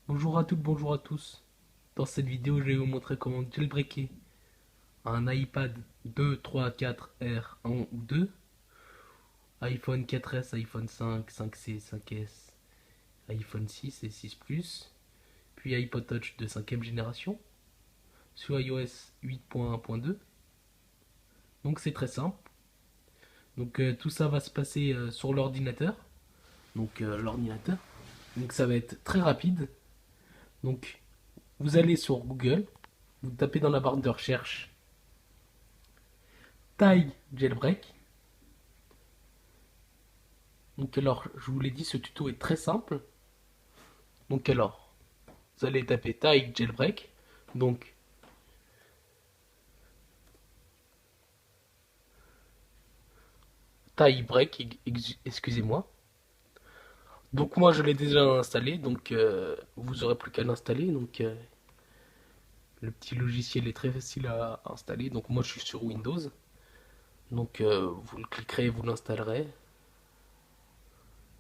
Bonjour à toutes, bonjour à tous. Dans cette vidéo, je vais vous montrer comment jailbreaker un iPad 2, 3, 4R 1 ou 2, iPhone 4S, iPhone 5, 5C, 5S, iPhone 6 et 6 Plus, puis iPod Touch de 5ème génération, sur iOS 8.1.2. Donc c'est très simple. Donc tout ça va se passer sur l'ordinateur. Donc l'ordinateur. Donc ça va être très rapide. Donc vous allez sur Google, vous tapez dans la barre de recherche taille jailbreak. Donc alors, je vous l'ai dit, ce tuto est très simple. Donc alors, vous allez taper taille jailbreak. Donc taille break, excusez-moi. Donc moi je l'ai déjà installé, donc vous aurez plus qu'à l'installer. Donc le petit logiciel est très facile à installer. Donc moi je suis sur Windows. Donc vous le cliquerez, vous l'installerez.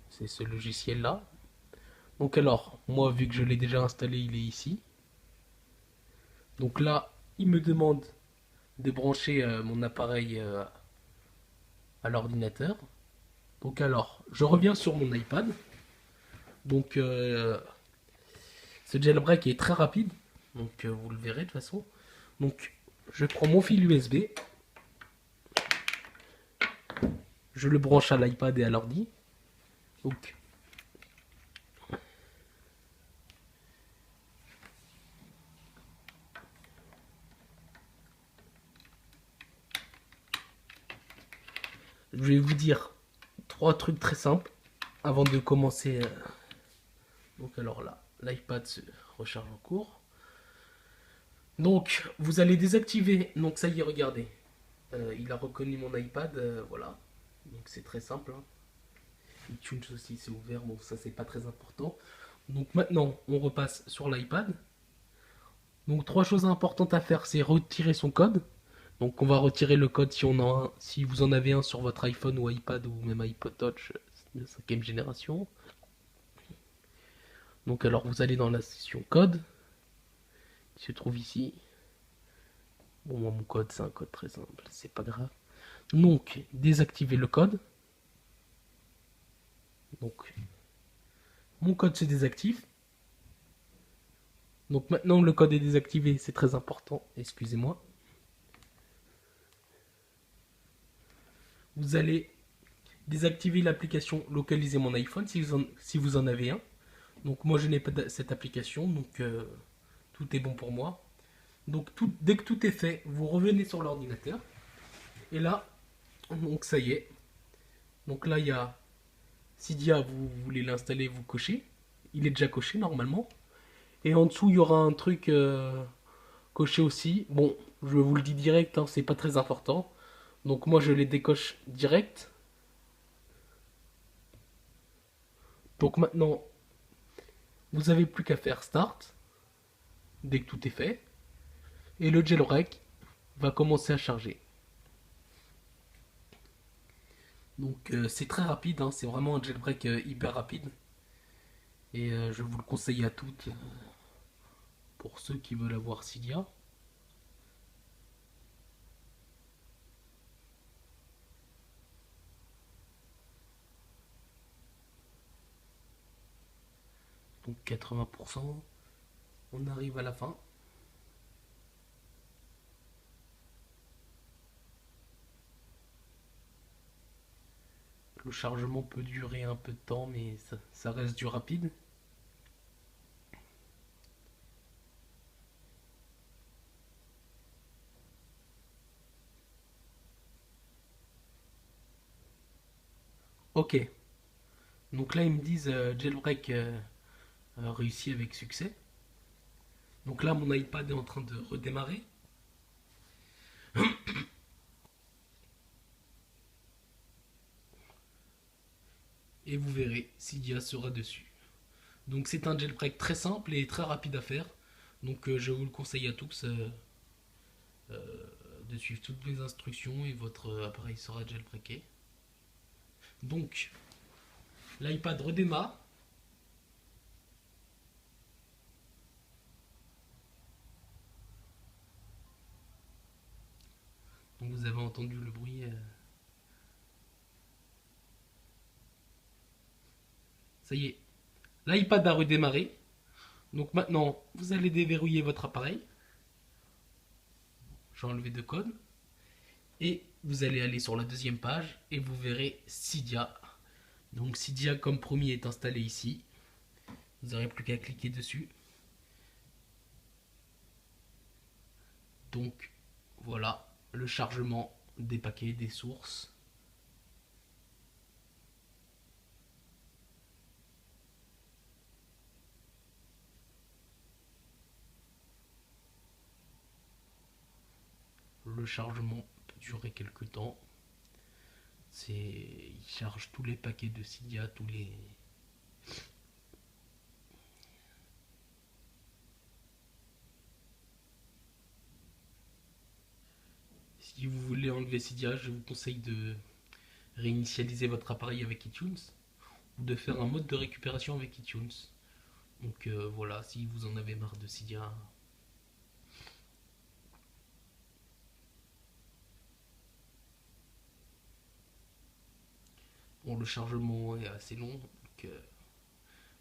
C'est ce logiciel là. Donc alors, moi vu que je l'ai déjà installé, il est ici. Donc là, il me demande de brancher mon appareil à l'ordinateur. Donc alors, je reviens sur mon iPad. Donc ce jailbreak est très rapide. Donc vous le verrez de toute façon. Donc je prends mon fil USB, je le branche à l'iPad et à l'ordi. Donc je vais vous dire trois trucs très simples avant de commencer. Donc alors là, l'iPad se recharge en cours. Donc vous allez désactiver. Donc ça y est, regardez. Il a reconnu mon iPad, voilà. Donc c'est très simple, hein. iTunes aussi c'est ouvert, bon ça c'est pas très important. Donc maintenant on repasse sur l'iPad. Donc trois choses importantes à faire, c'est retirer son code. Donc on va retirer le code si on en a un, si vous en avez un sur votre iPhone ou iPad ou même iPod Touch de 5ème génération. Donc alors vous allez dans la section code qui se trouve ici. Bon moi mon code c'est un code très simple, c'est pas grave. Donc désactivez le code. Donc mon code se désactive. Donc maintenant le code est désactivé, c'est très important, excusez-moi. Vous allez désactiver l'application localiser mon iPhone si vous en avez un. Donc moi je n'ai pas cette application, donc tout est bon pour moi. Donc dès que tout est fait, vous revenez sur l'ordinateur. Et là, donc ça y est. Donc là il y a Cydia, vous voulez l'installer, vous cochez. Il est déjà coché normalement. Et en dessous il y aura un truc coché aussi. Bon, je vous le dis direct, hein, c'est pas très important. Donc moi je les décoche direct. Donc maintenant, vous avez plus qu'à faire Start dès que tout est fait. Et le jailbreak va commencer à charger. Donc c'est très rapide, hein, c'est vraiment un jailbreak hyper rapide. Et je vous le conseille à toutes pour ceux qui veulent avoir Cydia. Donc 80%, on arrive à la fin. Le chargement peut durer un peu de temps, mais ça reste du rapide. Ok, donc là ils me disent jailbreak réussi avec succès. Donc là mon iPad est en train de redémarrer. Et vous verrez, Cydia sera dessus. Donc c'est un jailbreak très simple et très rapide à faire. Donc je vous le conseille à tous de suivre toutes les instructions et votre appareil sera jailbreaké. Donc l'iPad redémarre. entendu le bruit. Ça y est, l'iPad a redémarré. Donc maintenant, vous allez déverrouiller votre appareil. J'ai enlevé deux codes. Et vous allez aller sur la deuxième page et vous verrez Cydia. Donc Cydia comme promis est installé ici. Vous n'aurez plus qu'à cliquer dessus. Donc voilà le chargement des paquets, des sources. Le chargement peut durer quelques temps. Il charge tous les paquets de Cydia, tous les... Si vous voulez enlever Cydia, je vous conseille de réinitialiser votre appareil avec iTunes ou de faire un mode de récupération avec iTunes. Donc voilà, si vous en avez marre de Cydia. Bon, le chargement est assez long, donc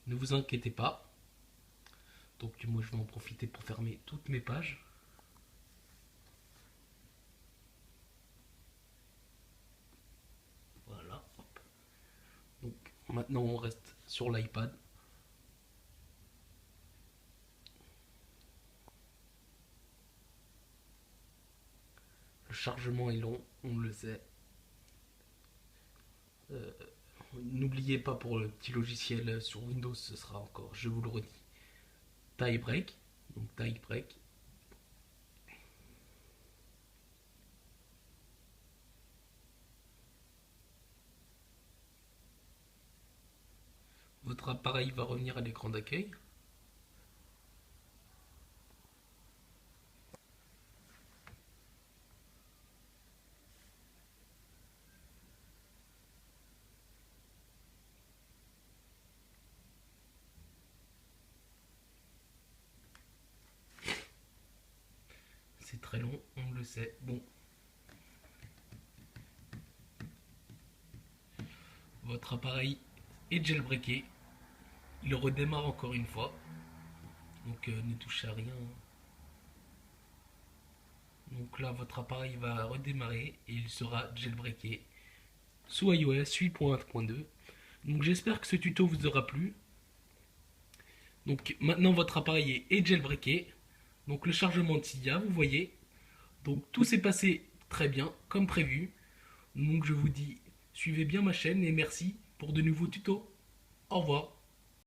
ne vous inquiétez pas. Donc moi je vais en profiter pour fermer toutes mes pages. Voilà. Hop. Donc maintenant on reste sur l'iPad. Le chargement est long, on le sait. Euh, N'oubliez pas pour le petit logiciel sur Windows, ce sera encore, je vous le redis, tie break. Donc tie break. Votre appareil va revenir à l'écran d'accueil. C'est très long, on le sait. Bon, votre appareil est jailbreaké. Il redémarre encore une fois. Donc ne touchez à rien. Donc là, votre appareil va redémarrer et il sera jailbreaké sous iOS 8.1.2. Donc j'espère que ce tuto vous aura plu. Donc maintenant votre appareil est jailbreaké. Donc le chargement de Cydia, vous voyez. Donc tout s'est passé très bien, comme prévu. Donc je vous dis, suivez bien ma chaîne et merci pour de nouveaux tutos. Au revoir.